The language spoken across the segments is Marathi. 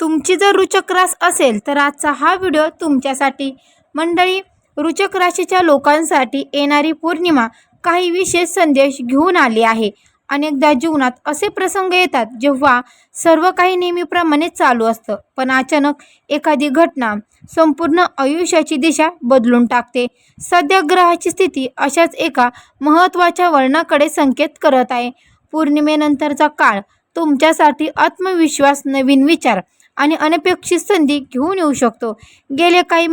तुमची जर रुचक रास असेल तर आजचा हा व्हिडिओ तुमच्यासाठी. मंडळी, रुचक राशीच्या लोकांसाठी येणारी पौर्णिमा काही विशेष संदेश घेऊन आली आहे. अनेकदा जीवनात असे प्रसंग येतात जेव्हा सर्व काही नेहमीप्रमाणे चालू असतं, पण अचानक एखादी घटना संपूर्ण आयुष्याची दिशा बदलून टाकते. सध्या ग्रहाची स्थिती अशाच एका महत्त्वाच्या वळणाकडे संकेत करत आहे. पौर्णिमेनंतरचा काळ तुमच्यासाठी आत्मविश्वास, नवीन विचार आणि अनपेक्षित संधी घेऊन येऊ शकतो. गेले काही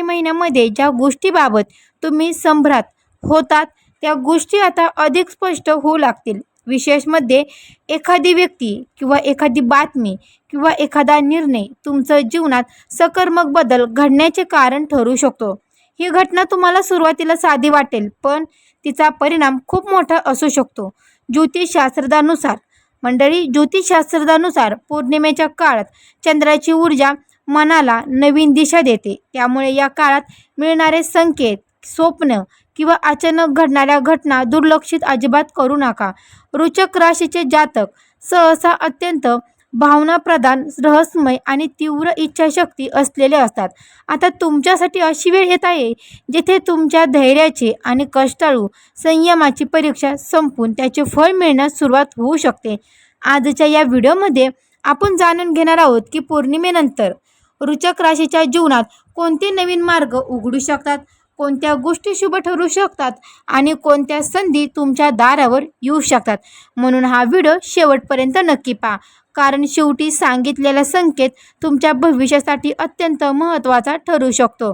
महिन्यामध्ये ज्या गोष्टीबाबत तुम्ही संभ्रात होतात त्या गोष्टी आता अधिक स्पष्ट होऊ लागतील. विशेष मध्ये एखादी व्यक्ती किंवा एखादी बातमी किंवा एखादा निर्णय तुमच्या जीवनात सकारात्मक बदल घडण्याचे कारण ठरू शकतो. ही घटना तुम्हाला सुरुवातीला साधी वाटेल, पण तिचा परिणाम खूप मोठा असू शकतो. ज्योतिषशास्त्रानुसार पौर्णिमेच्या काळात चंद्राची ऊर्जा मनाला नवीन दिशा देते. त्यामुळे या काळात मिळणारे संकेत, स्वप्न किंवा अचानक घडणाऱ्या घटना दुर्लक्षित अजिबात करू नका. रुचक राशीचे जातक सहसा अत्यंत भावनाप्रधान, रहस्यमय आणि तीव्र इच्छाशक्ती असलेले असतात. आता तुमच्यासाठी अशी वेळ येत आहे जिथे तुमच्या धैर्याची आणि कष्टाळू संयमाची परीक्षा संपून त्याचे फळ मिळण्यास सुरुवात होऊ शकते. आजच्या या व्हिडिओमध्ये आपण जाणून घेणार आहोत की पौर्णिमेनंतर रुचक राशीच्या जीवनात कोणते नवीन मार्ग उघडू शकतात, कोणत्या गोष्टी शुभ ठरू शकतात आणि कोणत्या संधी तुमच्या दारावर येऊ शकतात. म्हणून हा व्हिडिओ शेवटपर्यंत नक्की पहा, कारण शेवटी सांगितलेला संकेत तुमच्या भविष्यासाठी अत्यंत महत्त्वाचा ठरू शकतो.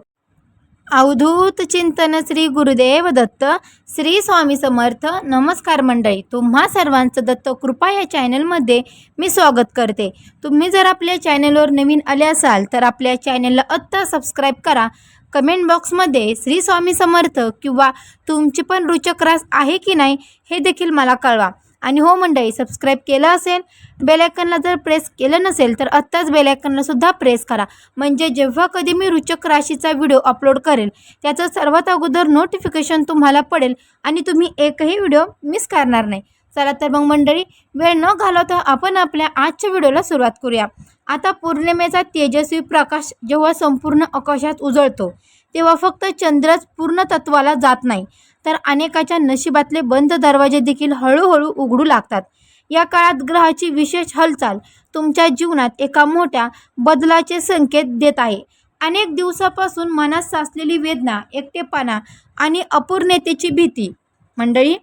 अवधूत चिंतन श्री गुरुदेव दत्त. श्री स्वामी समर्थ. नमस्कार मंडळी, तुम्हा सर्वांचं दत्त कृपा या चॅनलमध्ये मी स्वागत करते. तुम्ही जर आपल्या चॅनलवर नवीन आले असाल तर आपल्या चॅनलला आत्ता सबस्क्राईब करा. कमेंट बॉक्समध्ये श्री स्वामी समर्थ किंवा तुमची पण रुचक रास आहे की नाही हे देखील मला कळवा. आणि हो मंडळी, सबस्क्राईब केलं असेल, बेलायकनला जर प्रेस केलं नसेल तर आत्ताच बेलायकनला सुद्धा प्रेस करा, म्हणजे जेव्हा कधी मी रुचक राशीचा व्हिडिओ अपलोड करेल त्याचं सर्वात अगोदर नोटिफिकेशन तुम्हाला पडेल आणि तुम्ही एकही व्हिडिओ मिस करणार नाही. चला तर मग मंडळी, वेळ न घालवता आपण आपल्या आजच्या व्हिडिओला सुरुवात करूया. आता पौर्णिमेचा तेजस्वी प्रकाश जेव्हा संपूर्ण आकाशात उजळतो तेव्हा फक्त चंद्रच पूर्ण तत्वाला जात नाही, तर अनेकाच्या नशिबातले बंद दरवाजे देखील हळूहळू उघडू लागतात. या काळात ग्रहाची विशेष हालचाल तुमच्या जीवनात एका मोठ्या बदलाचे संकेत देत आहे. अनेक दिवसापासून मनात साचलेली वेदना, एकटेपणा आणि अपूर्णतेची भीती, मंडळी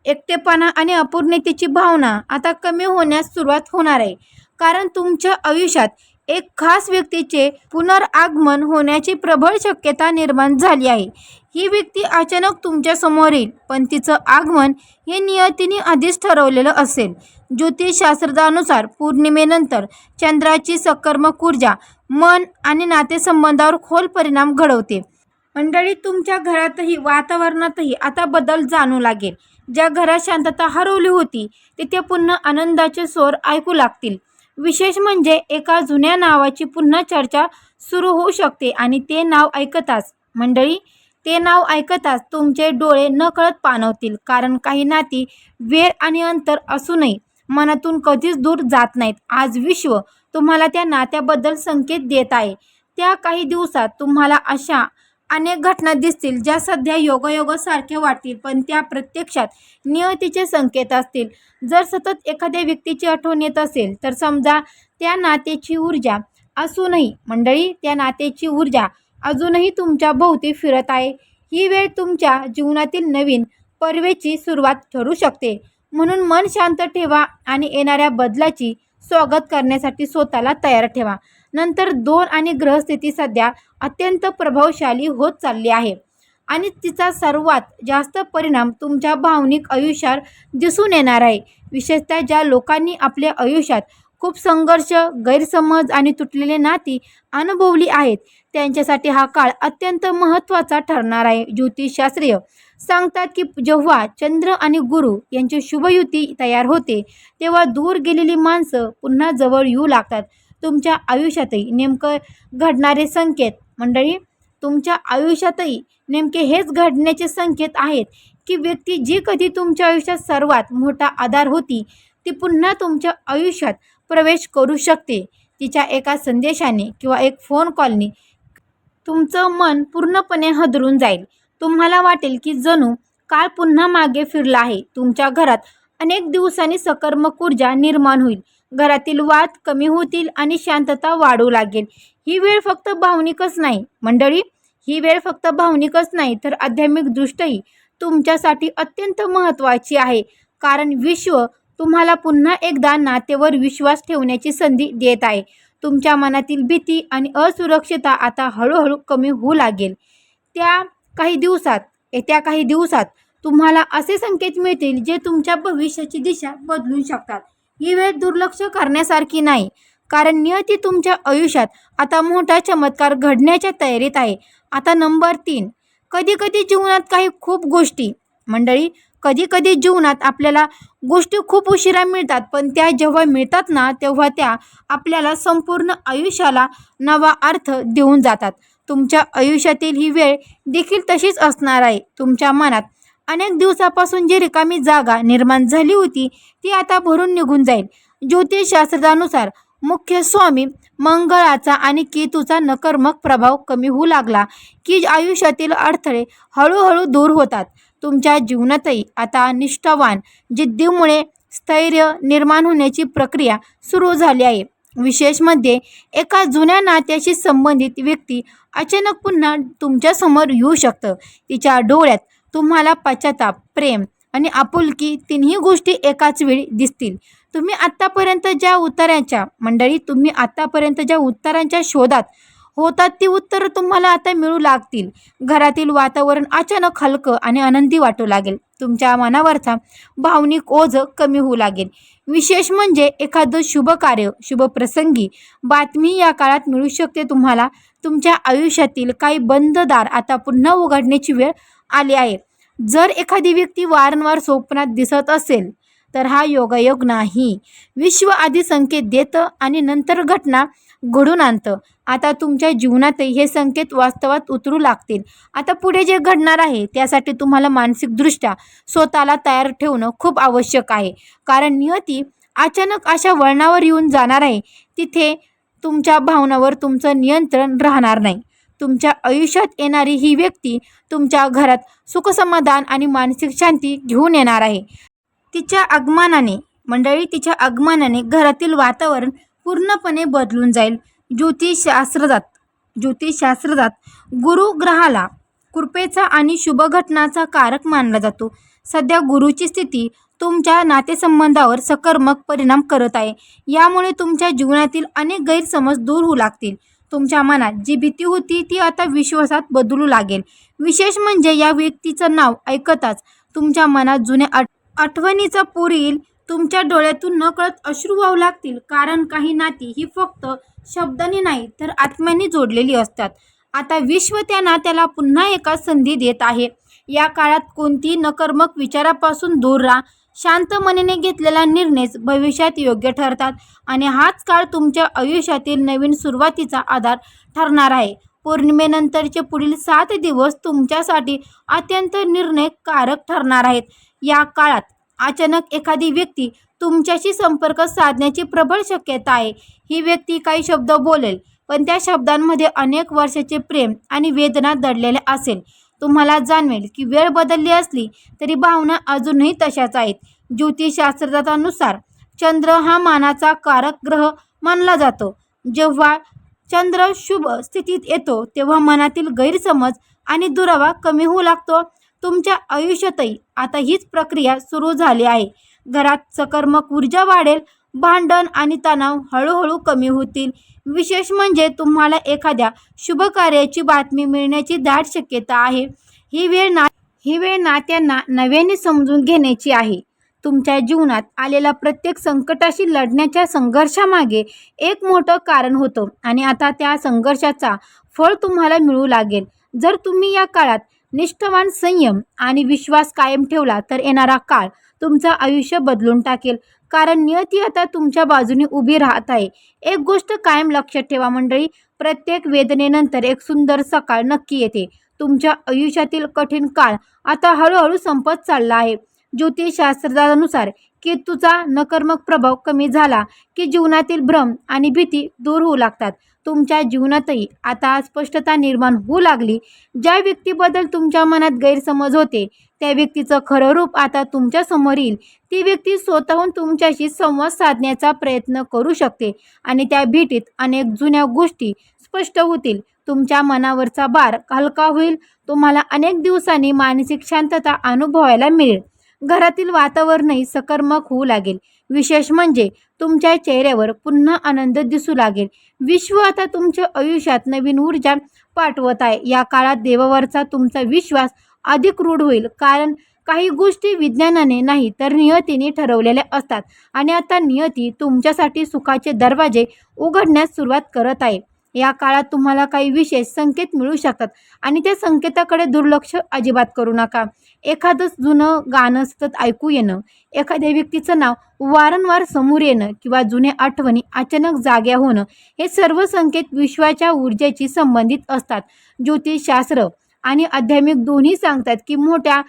एकटेपणा आणि अपूर्णतेची भावना आता कमी होण्यास सुरुवात होणार आहे. कारण तुमच्या आयुष्यात एक खास व्यक्तीचे पुनरागमन होण्याची प्रबळ शक्यता निर्माण झाली आहे. ही व्यक्ती अचानक तुमच्या समोर येईल, पण तिचं आगमन हे नियतीने आधीच ठरवलेलं असेल. ज्योतिषशास्त्रानुसार पौर्णिमेनंतर चंद्राची सकारात्मक ऊर्जा मन आणि नातेसंबंधावर खोल परिणाम घडवते. मंडळी, तुमच्या घरातही वातावरणातही आता बदल जाणू लागेल. ज्या घरात शांतता हरवली होती तिथे पुन्हा आनंदाचे स्वर ऐकू लागतील. विशेष म्हणजे एका जुन्या नावाची पुन्हा चर्चा सुरू होऊ शकते आणि ते नाव ऐकताच तुमचे डोळे नकळत पाणवतील. कारण काही नाती वेळ आणि अंतर असूनही मनातून कधीच दूर जात नाहीत. आज विश्व तुम्हाला त्या नात्याबद्दल संकेत देत आहे. त्या काही दिवसात तुम्हाला अशा अनेक घटना दिसतील ज्या सध्या योगायोगासारख्या वाटतील, पण त्या प्रत्यक्षात नियतीचे संकेत असतील. जर सतत एखाद्या व्यक्तीची आठवण येत असेल तर समजा त्या नात्याची ऊर्जा अजूनही तुमच्या भोवती फिरत आहे. ही वेळ तुमच्या जीवनातील नवीन पर्वेची सुरुवात ठरू शकते. म्हणून मन शांत ठेवा आणि येणाऱ्या बदलाची स्वागत करण्यासाठी स्वतःला तयार ठेवा. नंतर 2 आणि ग्रहस्थिती सध्या अत्यंत प्रभावशाली होत चालली आहे आणि तिचा सर्वात जास्त परिणाम तुमच्या भावनिक आयुष्यावर दिसून येणार आहे. विशेषतः ज्या लोकांनी आपल्या आयुष्यात खूप संघर्ष, गैरसमज आणि तुटलेली नाती अनुभवली आहेत त्यांच्यासाठी हा काळ अत्यंत महत्त्वाचा ठरणार आहे. ज्योतिषशास्त्रीय सांगतात की जेव्हा चंद्र आणि गुरु यांची शुभयुती तयार होते तेव्हा दूर गेलेली माणसं पुन्हा जवळ येऊ लागतात. तुमच्या आयुष्यातही नेमकं घडणारे संकेत, मंडळी तुमच्या आयुष्यातही नेमके हेच घडण्याचे संकेत आहेत की व्यक्ती जी कधी तुमच्या आयुष्यात सर्वात मोठा आधार होती ती पुन्हा तुमच्या आयुष्यात प्रवेश करू शकते. तिच्या एका संदेशाने किंवा एक फोन कॉलनी तुमचं मन पूर्णपणे हादरून जाईल. तुम्हाला वाटेल की जणू काळ पुन्हा मागे फिरला आहे. तुमच्या घरात अनेक दिवसांनी सकारात्मक ऊर्जा निर्माण होईल. घरातील वाद कमी होतील आणि शांतता वाढू लागेल. ही वेळ फक्त भावनिकच नाही मंडळी, ही वेळ फक्त भावनिकच नाही तर आध्यात्मिकदृष्ट्याही तुमच्यासाठी अत्यंत महत्त्वाची आहे. कारण विश्व तुम्हाला पुन्हा एकदा नातेवर विश्वास ठेवण्याची संधी देत आहे. तुमच्या मनातील भीती आणि असुरक्षितता आता हळूहळू कमी होऊ लागेल. येत्या काही दिवसात तुम्हाला असे संकेत मिळतील जे तुमच्या भविष्याची दिशा बदलू शकतात. ही वेळ दुर्लक्ष करण्यासारखी नाही, कारण नियती तुमच्या आयुष्यात आता मोठा चमत्कार घडण्याच्या तयारीत आहे. आता नंबर 3, कधी जीवनात खूप गोष्टी मंडळी, कधी जीवनात आपल्याला गोष्टी खूप उशिरा मिळतात, पण त्या जेव्हा मिळतात ना तेव्हा त्या आपल्याला संपूर्ण आयुष्याला नवा अर्थ देऊन जातात. तुमच्या आयुष्यातील ही वेळ देखील तशीच असणार आहे. तुमच्या मनात अनेक दिवसापासून जी रिकामी जागा निर्माण झाली होती ती आता भरून निघून जाईल. ज्योतिषशास्त्रानुसार मुख्य स्वामी मंगळाचा आणि केतूचा नकारात्मक प्रभाव कमी होऊ लागला की आयुष्यातील अडथळे हळूहळू दूर होतात. तुमच्या जीवनातही आता निष्ठावान जिद्दीमुळे स्थैर्य निर्माण होण्याची प्रक्रिया सुरू झाली आहे. विशेष म्हणजे एका जुन्या नात्याशी संबंधित व्यक्ती अचानक पुन्हा तुमच्यासमोर येऊ शकतं. तिच्या डोळ्यात तुम्हाला पश्चाताप, प्रेम आणि आपुलकी तिन्ही गोष्टी एकाच वेळी दिसतील. तुम्ही आत्तापर्यंत ज्या उत्तरांच्या शोधात होतात ती उत्तरं तुम्हाला आता मिळू लागतील. घरातील वातावरण अचानक हलकं आणि आनंदी वाटू लागेल. तुमच्या मनावरचा भावनिक ओझं कमी होऊ लागेल. विशेष म्हणजे एखादं शुभ कार्य, शुभ प्रसंगी बातमी या काळात मिळू शकते तुम्हाला. तुमच्या आयुष्यातील काही बंद दार आता पुन्हा उघडण्याची वेळ आली आहे. जर एखादी व्यक्ती वारंवार स्वप्नात दिसत असेल तर हा योगायोग नाही. विश्व आधी संकेत देतं आणि नंतर घटना घडून आणतं. आता तुमच्या जीवनातही हे संकेत वास्तवात उतरू लागतील. आता पुढे जे घडणार आहे त्यासाठी तुम्हाला मानसिकदृष्ट्या स्वतःला तयार ठेवणं खूप आवश्यक आहे. कारण नियती अचानक अशा वळणावर येऊन जाणार आहे तिथे तुमच्या भावनांवर तुमचं नियंत्रण राहणार नाही. तुमच्या आयुष्यात येणारी ही व्यक्ती तुमच्या घरात सुखसमाधान आणि मानसिक शांती घेऊन येणार आहे. तिच्या आगमनाने घरातील वातावरण पूर्णपणे बदलून जाईल. ज्योतिषशास्त्रात गुरु ग्रहाला कृपेचा आणि शुभ घटनाचा कारक मानला जातो. सध्या गुरुची स्थिती तुमच्या नातेसंबंधावर सकारात्मक परिणाम करत आहे. यामुळे तुमच्या जीवनातील अनेक गैरसमज दूर होऊ लागतील. तुमच्या मनात जी भीती होती ती आता विश्वासात बदलू लागेल. विशेष म्हणजे या व्यक्तीचं नाव ऐकताच तुमच्या मनात जुन्या आठवणीचा पूर येईल. तुमच्या डोळ्यातून नकळत अश्रू वाहू लागतील. कारण काही नाती ही फक्त शब्दांनी नाही तर आत्म्याने जोडलेली असतात. आता विश्व त्या नात्याला पुन्हा एका संधी देत आहे. या काळात कोणतीही नकारात्मक विचारापासून दूर राहा. शांत मनाने घेतलेला निर्णयच भविष्यात योग्य ठरतात आणि हाच काळ तुमच्या आयुष्यातील नवीन सुरुवातीचा आधार ठरणार आहे. पौर्णिमेनंतरचे पुढील 7 दिवस तुमच्यासाठी अत्यंत निर्णयकारक ठरणार आहेत. या काळात अचानक एखादी व्यक्ती तुमच्याशी संपर्क साधण्याची प्रबळ शक्यता आहे. ही व्यक्ती काही शब्द बोलेल, पण त्या शब्दांमध्ये अनेक वर्षाचे प्रेम आणि वेदना दडलेल्या असेल. तुम्हाला जाणवेल की वेळ बदलली असली तरी भावना अजूनही तशाच आहेत. ज्योतिषशास्त्रानुसार चंद्र हा मानाचा कारक ग्रह मानला जातो. जेव्हा चंद्र शुभ स्थितीत येतो तेव्हा मनातील गैरसमज आणि दुरावा कमी होऊ लागतो. तुमच्या आयुष्यातही आता हीच प्रक्रिया सुरू झाली आहे. घरात सकारात्मक ऊर्जा वाढेल. भांडण आणि तणाव हळूहळू कमी होतील. विशेष म्हणजे तुम्हाला एखाद्या शुभ कार्याची बातमी मिळण्याची दाट शक्यता आहे. ही वेळ नात्यांना नव्याने समजून घेण्याची आहे. तुमच्या जीवनात आलेल्या प्रत्येक संकटाशी लढण्याच्या संघर्षामागे एक मोठं कारण होतं आणि आता त्या संघर्षाचा फळ तुम्हाला मिळू लागेल. जर तुम्ही या काळात निष्ठावान, संयम आणि विश्वास कायम ठेवला तर येणारा काळ तुमचं आयुष्य बदलून टाकेल. कारण नियती आता तुमच्या बाजूने उभी राहत आहे. एक गोष्ट कायम लक्षात ठेवा मंडळी, प्रत्येक वेदनेनंतर एक सुंदर सकाळ नक्की येते. तुमच्या आयुष्यातील कठीण काळ आता हळूहळू संपत चालला आहे. ज्योतिषशास्त्रानुसार केतूचा नकारात्मक प्रभाव कमी झाला की जीवनातील भ्रम आणि भीती दूर होऊ लागतात. तुमच्या जीवनातही आता स्पष्टता निर्माण होऊ लागली. ज्या व्यक्तीबद्दल तुमच्या मनात गैरसमज होते त्या व्यक्तीचं खरं रूप आता तुमच्या समोर येईल. ती व्यक्ती स्वतःहून तुमच्याशी संवाद साधण्याचा प्रयत्न करू शकते आणि त्या भेटीत अनेक जुन्या गोष्टी स्पष्ट होतील. तुमच्या मनावरचा भार हलका होईल. तुम्हाला अनेक दिवसांनी मानसिक शांतता अनुभवायला मिळेल. घरातील वातावरणही सकारात्मक होऊ लागेल. विशेष म्हणजे तुमच्या चेहऱ्यावर पुन्हा आनंद दिसू लागेल. विश्व आता तुमच्या आयुष्यात नवीन ऊर्जा पाठवत आहे. या काळात देवावरचा तुमचा विश्वास अधिक दृढ होईल, कारण काही गोष्टी विज्ञानाने नाही तर नियतीने ठरवलेल्या असतात आणि आता नियती तुमच्यासाठी सुखाचे दरवाजे उघडण्यास सुरुवात करत आहे. या काळात तुम्हाला काही विशेष संकेत मिळू शकतात आणि त्या संकेताकडे दुर्लक्ष अजिबात करू नका. एखादं जुनं गाणं सतत ऐकू येणं, एखाद्या व्यक्तीचं नाव वारंवार समोर येणं किंवा जुन्या आठवणी अचानक जाग्या होणं, हे सर्व संकेत विश्वाच्या ऊर्जेशी संबंधित असतात. ज्योतिषशास्त्र आणि आध्यात्मिक दोन्ही सांगतात की मोठ्या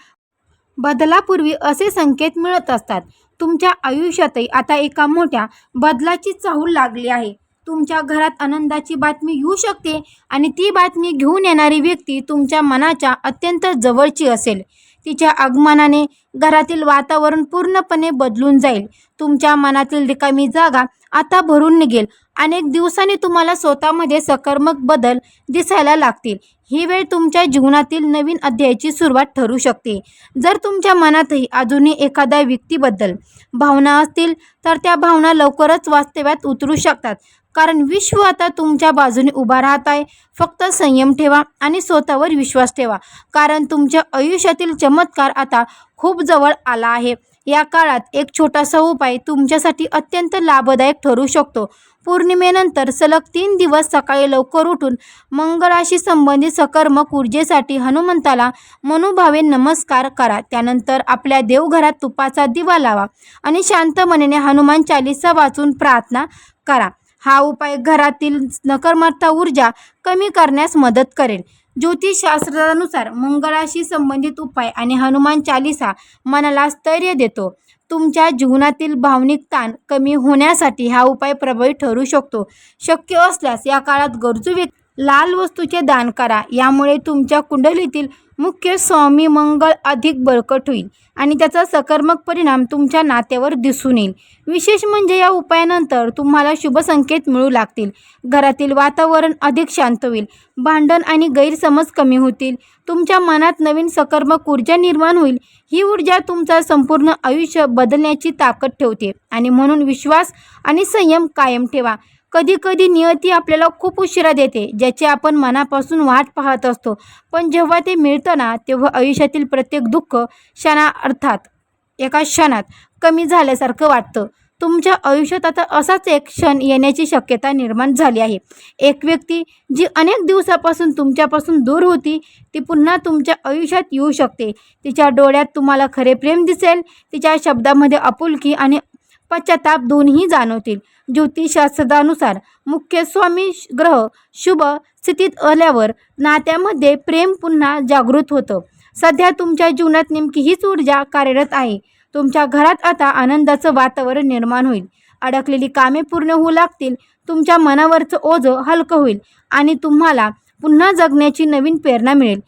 बदलापूर्वी असे संकेत मिळत असतात. तुमच्या आयुष्यातही आता एका मोठ्या बदलाची चाहूल लागली आहे. तुमच्या घरात आनंदाची बातमी येऊ शकते आणि ती बातमी घेऊन येणारी व्यक्ती तुमच्या मनाच्या अत्यंत जवळची असेल. तिच्या आगमनाने घरातील वातावरण पूर्णपणे बदलून जाईल. तुमच्या मनातील रिकामी जागा आता भरून निघेल. अनेक दिवसांनी तुम्हाला स्वतःमध्ये सकारात्मक बदल दिसायला लागतील. ही वेळ तुमच्या जीवनातील नवीन अध्यायाची सुरुवात ठरू शकते. जर तुमच्या मनातही अजूनही एखाद्या व्यक्तीबद्दल भावना असतील तर त्या भावना लवकरच वास्तव्यात उतरू शकतात, कारण विश्व आता तुमच्या बाजूने उभा राहत आहे. फक्त संयम ठेवा आणि स्वतःवर विश्वास ठेवा, कारण तुमच्या आयुष्यातील चमत्कार आता खूप जवळ आला आहे. या काळात एक छोटासा उपाय तुमच्यासाठी अत्यंत लाभदायक ठरू शकतो. पौर्णिमेनंतर सलग 3 दिवस सकाळी लवकर उठून मंगळाशी संबंधित सकारात्मक ऊर्जेसाठी हनुमंताला मनोभावे नमस्कार करा. त्यानंतर आपल्या देवघरात तुपाचा दिवा लावा आणि शांत मनाने हनुमान चालीसा वाचून प्रार्थना करा. हा उपाय घरातील नकारात्मक ऊर्जा कमी करण्यास मदत करेल. ज्योतिषशास्त्रानुसार मंगळाशी संबंधित उपाय आणि हनुमान चालीसा मनाला स्थैर्य देतो. तुमच्या जीवनातील भावनिक ताण कमी होण्यासाठी हा उपाय प्रभावी ठरू शकतो. शक्य असल्यास या काळात गरजू व्यक्ती लाल वस्तूचे दान करा. यामुळे तुमच्या कुंडलीतील मुख्य स्वामी मंगळ अधिक बळकट होईल आणि त्याचा सकारात्मक परिणाम तुमच्या नात्यावर दिसून येईल. विशेष म्हणजे या उपायानंतर तुम्हाला शुभ संकेत मिळू लागतील. घरातील वातावरण अधिक शांत होईल. भांडण आणि गैरसमज कमी होतील. तुमच्या मनात नवीन सकारात्मक ऊर्जा निर्माण होईल. ही ऊर्जा तुमचा संपूर्ण आयुष्य बदलण्याची ताकद ठेवते आणि म्हणून विश्वास आणि संयम कायम ठेवा. कधी कधी नियती आपल्याला खूप उशिरा देते, ज्याची आपण मनापासून वाट पाहत असतो, पण जेव्हा ते मिळतं ना तेव्हा आयुष्यातील प्रत्येक दुःख एका क्षणात कमी झाल्यासारखं वाटतं. तुमच्या आयुष्यात आता असाच एक क्षण येण्याची शक्यता निर्माण झाली आहे. एक व्यक्ती जी अनेक दिवसापासून तुमच्यापासून दूर होती ती पुन्हा तुमच्या आयुष्यात येऊ शकते. तिच्या डोळ्यात तुम्हाला खरे प्रेम दिसेल. तिच्या शब्दामध्ये आपुलकी आणि पश्चाताप दोन्ही जाणवतील. ज्योतिषशास्त्रानुसार मुख्य स्वामी ग्रह शुभ स्थितीत आल्यावर नात्यामध्ये प्रेम पुन्हा जागृत होतं. सध्या तुमच्या जीवनात नेमकी हीच ऊर्जा कार्यरत आहे. तुमच्या घरात आता आनंदाचं वातावरण निर्माण होईल. अडकलेली कामे पूर्ण होऊ लागतील. तुमच्या मनावरचं ओझं हलकं होईल आणि तुम्हाला पुन्हा जगण्याची नवीन प्रेरणा मिळेल.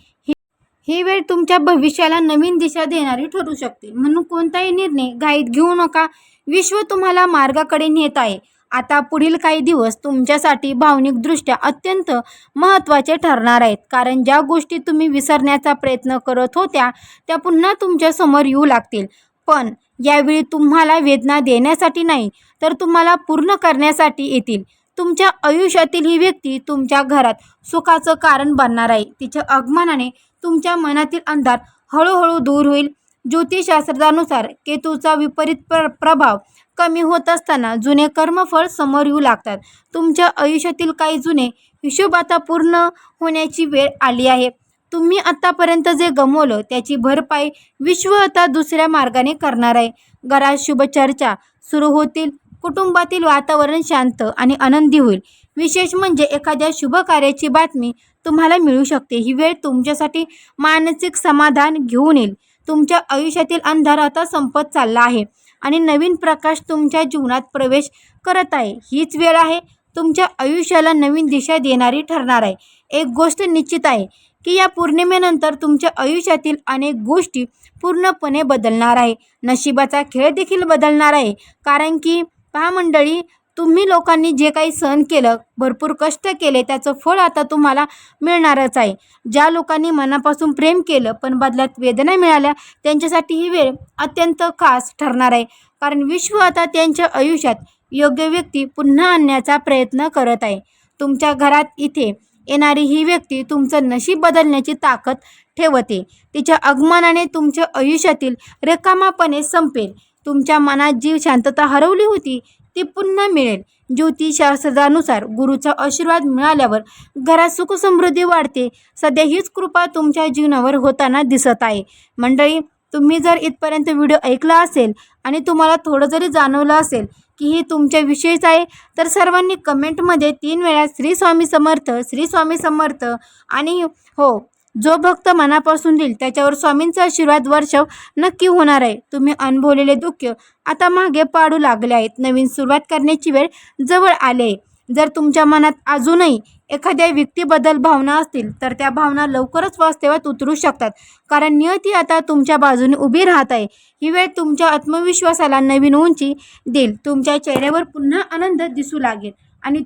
ही वेळ तुमच्या भविष्याला नवीन दिशा देणारी ठरू शकते. म्हणून कोणताही निर्णय घाईत घेऊ नका. विश्व तुम्हाला मार्गाकडे नेत आहे. आता पुढील काही दिवस तुमच्यासाठी भावनिकदृष्ट्या अत्यंत महत्त्वाचे ठरणार आहेत, कारण ज्या गोष्टी तुम्ही विसरण्याचा प्रयत्न करत होत्या त्या पुन्हा तुमच्यासमोर येऊ लागतील. पण यावेळी तुम्हाला वेदना देण्यासाठी नाही तर तुम्हाला पूर्ण करण्यासाठी येतील. तुमच्या आयुष्यातील ही व्यक्ती तुमच्या घरात सुखाचं कारण बनणार आहे. तिच्या आगमनाने तुमच्या मनातील अंधार हळूहळू दूर होईल. ज्योतिषशास्त्रानुसार केतूचा विपरीत प्रभाव कमी होत असताना जुने कर्मफळ समोर येऊ लागतात. तुमच्या आयुष्यातील काही जुने हिशोब आता पूर्ण होण्याची वेळ आली आहे. तुम्ही आतापर्यंत जे गमावलं त्याची भरपाई विश्व आता दुसऱ्या मार्गाने करणार आहे. घरात शुभ चर्चा सुरू होतील. कुटुंबातील वातावरण शांत आणि आनंदी होईल. विशेष म्हणजे एखाद्या शुभ कार्याची बातमी तुम्हाला मिळू शकते. ही वेळ तुमच्यासाठी मानसिक समाधान घेऊन येईल. तुमच्या आयुष्यातील अंधार आता संपत चालला आहे आणि नवीन प्रकाश तुमच्या जीवनात प्रवेश करत आहे. हीच वेळ आहे तुमच्या आयुष्याला नवीन दिशा देणारी ठरणार आहे. एक गोष्ट निश्चित आहे की या पौर्णिमेनंतर तुमच्या आयुष्यातील अनेक गोष्टी पूर्णपणे बदलणार आहे. नशिबाचा खेळ देखील बदलणार आहे. कारण की पहा मंडळी, तुम्ही लोकांनी जे काही सहन केलं, भरपूर कष्ट केले, त्याचं फळ आता तुम्हाला मिळणारच आहे. ज्या लोकांनी मनापासून प्रेम केलं पण बदल्यात वेदना मिळाल्या, त्यांच्यासाठी ही वेळ अत्यंत खास ठरणार आहे. कारण विश्व आता त्यांच्या आयुष्यात योग्य व्यक्ती पुन्हा आणण्याचा प्रयत्न करत आहे. तुमच्या घरात इथे येणारी ही व्यक्ती तुमचं नशीब बदलण्याची ताकद ठेवते. तिच्या आगमनाने तुमच्या आयुष्यातील रिकामापणे संपेल. तुमच्या मनात जी शांतता हरवली होती ती पुन्हा मिळेल. ज्योतिषशास्त्रानुसार गुरुचा आशीर्वाद मिळाल्यावर घरात सुख समृद्धी वाढते. सध्या हीच कृपा तुमच्या जीवनावर होताना दिसत आहे. मंडळी, तुम्ही जर इथपर्यंत व्हिडिओ ऐकला असेल आणि तुम्हाला थोडं जरी जाणवलं असेल की हे तुमच्या विषयीच आहे, तर सर्वांनी कमेंटमध्ये 3 वेळा श्री स्वामी समर्थ, श्री स्वामी समर्थ आणि हो, जो भक्त मनापासून देईल त्याच्यावर स्वामींचा आशीर्वाद वर्षाव नक्की होणार आहे. तुम्ही अनुभवलेले दुःख आता मागे पाडू लागले आहेत. नवीन सुरुवात करण्याची वेळ जवळ आली आहे. जर तुमच्या मनात अजूनही एखाद्या व्यक्तीबद्दल भावना असतील तर त्या भावना लवकरच वास्तवात उतरू शकतात. कारण नियती आता तुमच्या बाजूने उभी राहत आहे. ही वेळ तुमच्या आत्मविश्वासाला नवीन उंची देईल. तुमच्या चेहऱ्यावर पुन्हा आनंद दिसू लागेल आणि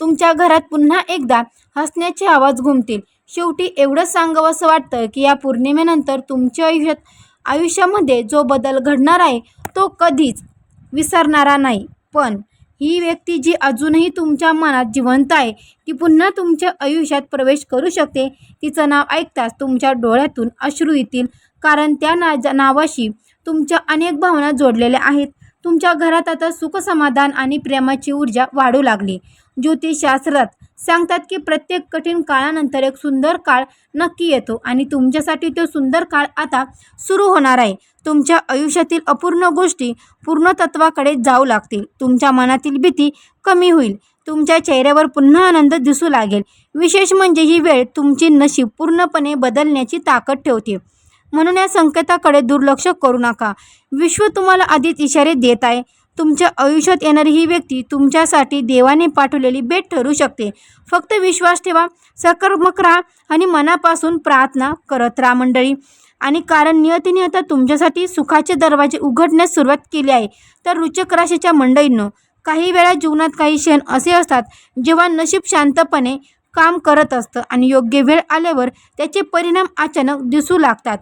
तुमच्या घरात पुन्हा एकदा हसण्याचे आवाज घुमतील. शेवटी एवढंच सांगावंसं वाटतं की या पौर्णिमेनंतर तुमच्या आयुष्यामध्ये जो बदल घडणार आहे तो कधीच विसरणारा नाही. पण ही व्यक्ती जी अजूनही तुमच्या मनात जिवंत आहे ती पुन्हा तुमच्या आयुष्यात प्रवेश करू शकते. तिचं नाव ऐकताच तुमच्या डोळ्यातून अश्रू येतील. कारण त्या नावाशी तुमच्या अनेक भावना जोडलेल्या आहेत. तुमच्या घरात आता सुख, समाधान आणि प्रेमाची ऊर्जा वाढू लागली. ज्योतिषशास्त्रात सांगतात की प्रत्येक कठीण काळानंतर एक सुंदर काळ नक्की येतो आणि तुमच्यासाठी तो सुंदर काळ आता सुरू होणार आहे. तुमच्या आयुष्यातील अपूर्ण गोष्टी पूर्णत्वाकडे जाऊ लागतील. तुमच्या मनातील भीती कमी होईल. तुमच्या चेहऱ्यावर पुन्हा आनंद दिसू लागेल. विशेष म्हणजे ही वेळ तुमची नशीब पूर्णपणे बदलण्याची ताकद ठेवते. म्हणून या संकेताकडे दुर्लक्ष करू नका. विश्व तुम्हाला आधीच इशारे देत आहे. तुमच्या आयुष्यात येणारी ही व्यक्ती तुमच्यासाठी देवाने पाठवलेली भेट ठरू शकते. फक्त विश्वास ठेवा, सकारात्मक राहा आणि मनापासून प्रार्थना करत राहा मंडळी. आणि कारण नियतीने आता तुमच्यासाठी सुखाचे दरवाजे उघडण्यास सुरुवात केली आहे. तर वृश्चिक राशीच्या मंडळींनो, काही वेळा जीवनात काही क्षण असे असतात जेव्हा नशीब शांतपणे काम करत असतं आणि योग्य वेळ आल्यावर त्याचे परिणाम अचानक दिसू लागतात.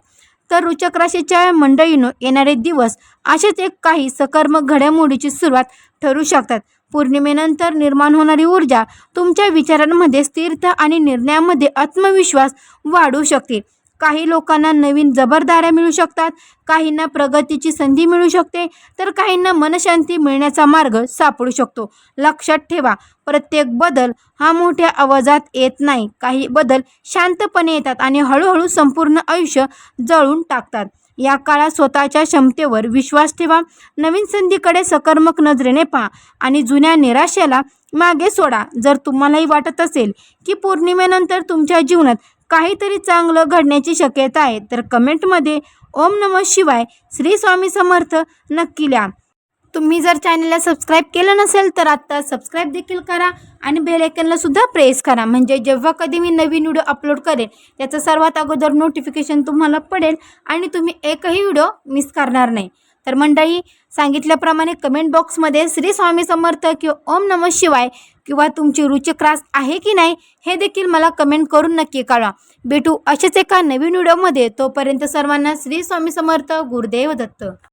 तर वृश्चिक राशीच्या मंडळींनो, येणारे दिवस असेच एक काही सकारात्मक घडामोडीची सुरुवात ठरू शकतात. पौर्णिमेनंतर निर्माण होणारी ऊर्जा तुमच्या विचारांमध्ये स्थिरता आणि निर्णयामध्ये आत्मविश्वास वाढवू शकते. काही लोकांना नवीन जबाबदाऱ्या मिळू शकतात, काहींना प्रगतीची संधी मिळू शकते, तर काहींना मनशांती मिळण्याचा मार्ग सापडू शकतो. लक्षात ठेवा, प्रत्येक बदल हा मोठ्या आवाजात येत नाही. काही बदल शांतपणे येतात आणि हळूहळू संपूर्ण आयुष्य जळून टाकतात. या काळात स्वतःच्या क्षमतेवर विश्वास ठेवा. नवीन संधीकडे सकारात्मक नजरेने पहा आणि जुन्या निराशेला मागे सोडा. जर तुम्हालाही वाटत असेल की पौर्णिमेनंतर तुमच्या जीवनात काहीतरी चांगलं घडण्याची शक्यता आहे, तर कमेंटमध्ये ओम नमः शिवाय, श्री स्वामी समर्थ नक्की लिहा. तुम्ही जर चॅनलला सबस्क्राईब केलं नसेल तर आत्ता सबस्क्राईब देखील करा आणि बेल आयकॉनला सुद्धा प्रेस करा. म्हणजे जेव्हा कधी मी नवीन व्हिडिओ अपलोड करेन त्याचं सर्वात अगोदर नोटिफिकेशन तुम्हाला पडेल आणि तुम्ही एकही व्हिडिओ मिस करणार नाही. तर मंडळी, सांगितल्याप्रमाणे कमेंट बॉक्समध्ये श्री स्वामी समर्थ किंवा ओम नमः शिवाय किंवा तुमची वृश्चिक रास आहे की नाही हे देखील मला कमेंट करून नक्की कळवा. भेटू असेच एका नवीन व्हिडिओमध्ये. तोपर्यंत सर्वांना श्री स्वामी समर्थ. गुरुदेव दत्त.